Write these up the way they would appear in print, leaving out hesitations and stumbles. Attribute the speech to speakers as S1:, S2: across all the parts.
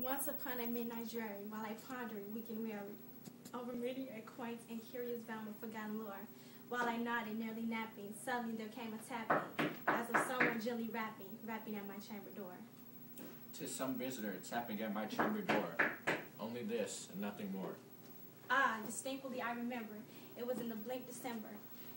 S1: Once upon a midnight dreary, while I pondered, weak and weary, over many a quaint and curious realm of forgotten lore, while I nodded, nearly napping, suddenly there came a tapping, as of someone gently rapping at my chamber door.
S2: 'Tis some visitor tapping at my chamber door. Only this and nothing more.
S1: Ah, distinctly I remember, it was in the bleak December,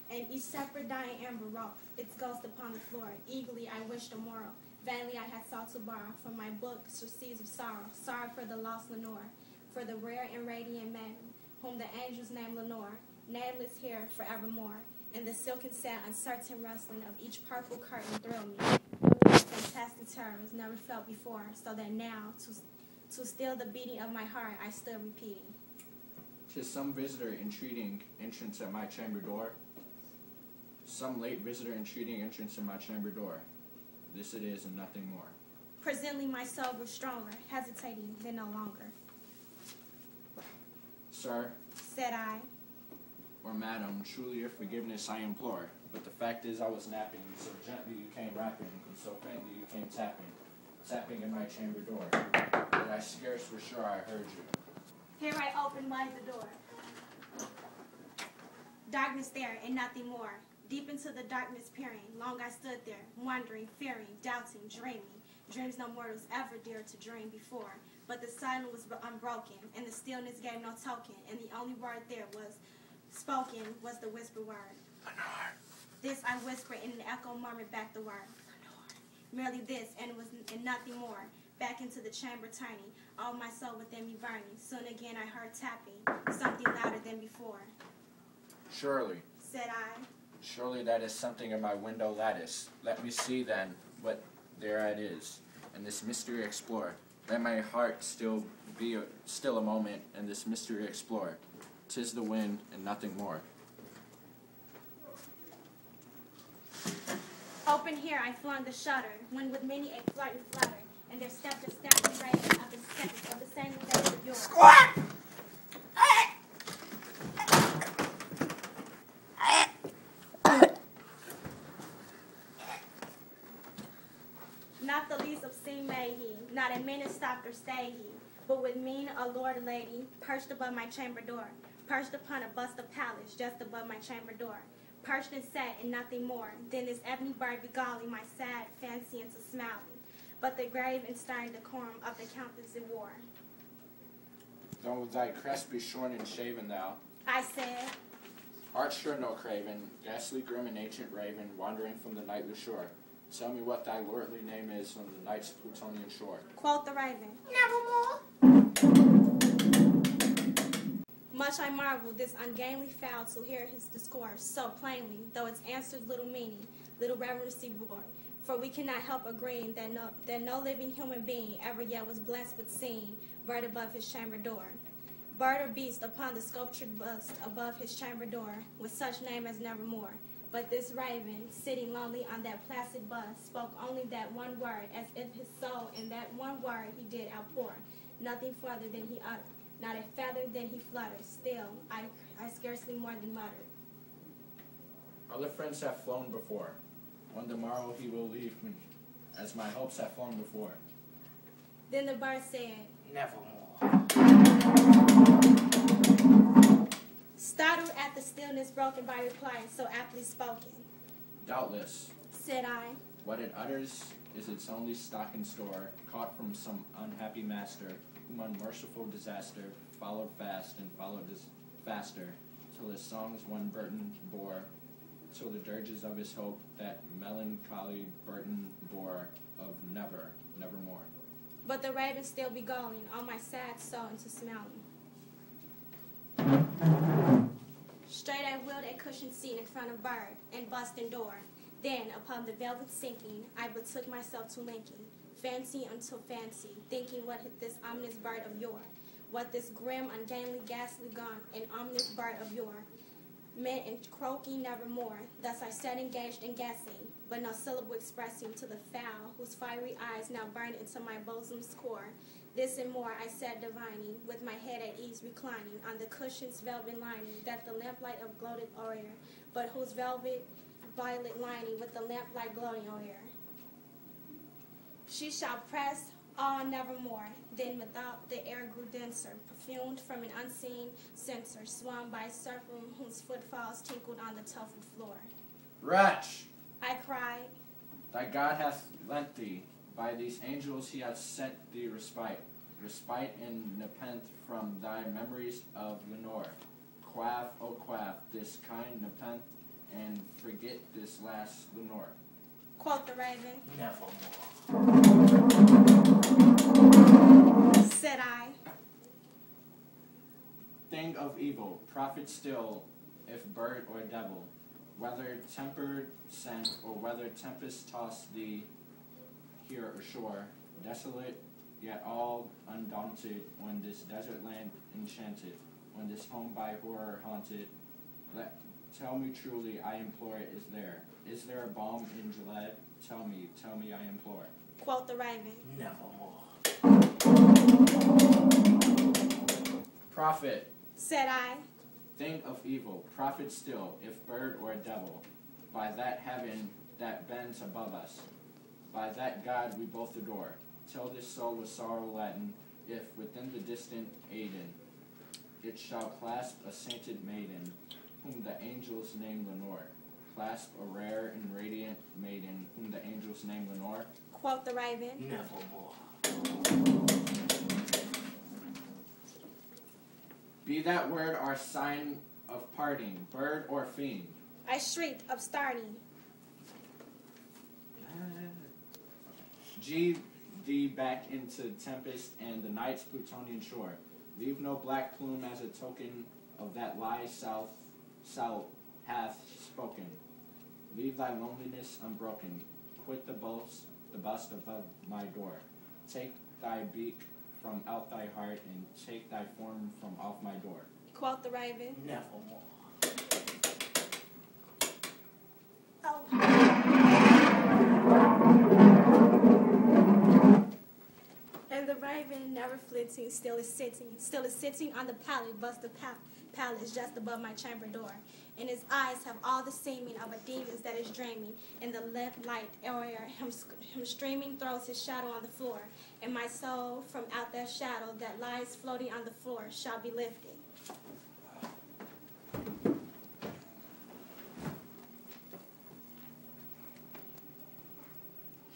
S1: and each separate dying ember wrought its ghost upon the floor. Eagerly I wished a moral. Vainly I had sought to borrow from my book surcease of sorrow for the lost Lenore, for the rare and radiant maiden, whom the angels name Lenore, nameless here forevermore. And the silken sad, uncertain rustling of each purple curtain thrilled me with fantastic terrors never felt before, so that now, to still the beating of my heart, I stood repeating.
S2: 'Tis some visitor entreating entrance at my chamber door. Some late visitor entreating entrance at my chamber door. This it is and nothing more.
S1: Presently my soul grew stronger, hesitating then no longer.
S2: Sir,
S1: said I,
S2: or madam, truly your forgiveness I implore. But the fact is I was napping, so gently you came rapping, and so faintly you came tapping at my chamber door, that I scarce was sure I heard you.
S1: Here I opened wide the door. Darkness there and nothing more. Deep into the darkness peering, long I stood there, wondering, fearing, doubting, dreaming. Dreams no mortals ever dared to dream before. But the silence was unbroken, and the stillness gave no token, and the only word there was spoken was the whispered word.
S2: Lenore.
S1: This I whispered, and an echo murmured back the word. Lenore. Merely this, and nothing more. Back into the chamber turning, all my soul within me burning. Soon again I heard tapping, something louder than before.
S2: Surely,
S1: said I.
S2: Surely that is something in my window lattice. Let me see then what there it is, and this mystery explore. Let my heart still a moment, and this mystery explore. 'Tis the wind and nothing more.
S1: Open here I flung the shutter, when with many a flirt and flutter, and there stepped a stately raven of the same face of yours.
S2: Squawk!
S1: Not the least obscene made he, not a minute stopped or stayed he, but with mien allured lady, perched above my chamber door, perched upon a bust of Pallas just above my chamber door, perched and sat and nothing more, then this ebony bird beguiling my sad fancy into smiling, but the grave and stern decorum of the countenance it wore.
S2: Though thy crest be shorn and shaven thou,
S1: I said,
S2: art sure no craven, ghastly grim and ancient raven, wandering from the nightly shore. Tell me what thy lordly name is on the night's Plutonian shore.
S1: Quoth the raven, nevermore. Much I marveled this ungainly fowl to hear his discourse so plainly, though its answers little meaning, little reverency bore. For we cannot help agreeing that no living human being ever yet was blessed with seeing bird above his chamber door. Bird or beast upon the sculptured bust above his chamber door, with such name as nevermore. But this raven, sitting lonely on that placid bust, spoke only that one word, as if his soul in that one word he did outpour. Nothing further than he uttered, not a feather than he fluttered. Still, I scarcely more than muttered.
S2: Other friends have flown before. On the morrow he will leave me, as my hopes have flown before.
S1: Then the bird said,
S2: nevermore.
S1: Startled at the stillness broken by reply so aptly spoken.
S2: Doubtless,
S1: said I,
S2: what it utters is its only stock and store, caught from some unhappy master, whom unmerciful disaster followed fast and followed faster, till his songs one burden bore, till the dirges of his hope that melancholy burden bore of nevermore.
S1: But the raven still beguiling on my sad soul into smiling. Straight I wheeled a cushioned seat in front of bird and busting door. Then, upon the velvet sinking, I betook myself to linking, fancy until fancy, thinking what this ominous bird of yore, what this grim, ungainly, ghastly gone, and ominous bird of yore, meant in croaking nevermore. Thus I sat engaged in guessing, but no syllable expressing to the fowl, whose fiery eyes now burned into my bosom's core. This and more I sat divining, with my head at ease reclining on the cushion's velvet lining, that the lamplight of gloated o'er, but whose velvet violet lining with the lamplight gloating o'er. She shall press Ah, nevermore. Then without the air grew denser, perfumed from an unseen censer, swung by a serpent whose footfalls tinkled on the tuffled floor.
S2: Wretch!
S1: I cried.
S2: Thy God hath lent thee. By these angels he hath sent thee respite. Respite and nepenthe from thy memories of Lenore. Quaff, oh quaff, this kind nepenthe, and forget this last Lenore.
S1: Quoth the raven.
S3: Nevermore.
S1: Said I.
S2: Thing of evil, prophet still, if bird or devil, whether tempered sent, or whether tempest tossed thee here or shore, desolate, yet all undaunted, on this desert land enchanted, on this home by horror haunted, tell me truly, I implore, is there a balm in Gilead? Tell me, I implore.
S1: Quoth the raven.
S3: Nevermore.
S2: Prophet,
S1: Said I.
S2: thing of evil, prophet still, if bird or devil, by that heaven that bends above us, by that God we both adore, tell this soul with sorrow laden, if within the distant Aden, it shall clasp a sainted maiden, whom the angels name Lenore. Clasp a rare and radiant maiden, whom the angels name Lenore.
S1: Quoth the raven.
S3: Nevermore.
S2: Be that word our sign of parting, bird or fiend.
S1: I shrieked, upstarting.
S2: Gee thee back into tempest and the night's Plutonian shore. Leave no black plume as a token of that lie south hath spoken. Leave thy loneliness unbroken. Quit the bust above my door. Take thy beak from out thy heart, and take thy form from off my door.
S1: Quoth the raven.
S3: Nevermore.
S1: Oh. And the raven, never flitting, still is sitting on the pallet, bust the palace just above my chamber door. And his eyes have all the seeming of a demon's that is dreaming. In the light area, him streaming throws his shadow on the floor. And my soul, from out that shadow that lies floating on the floor, shall be lifted.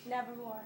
S1: Nevermore.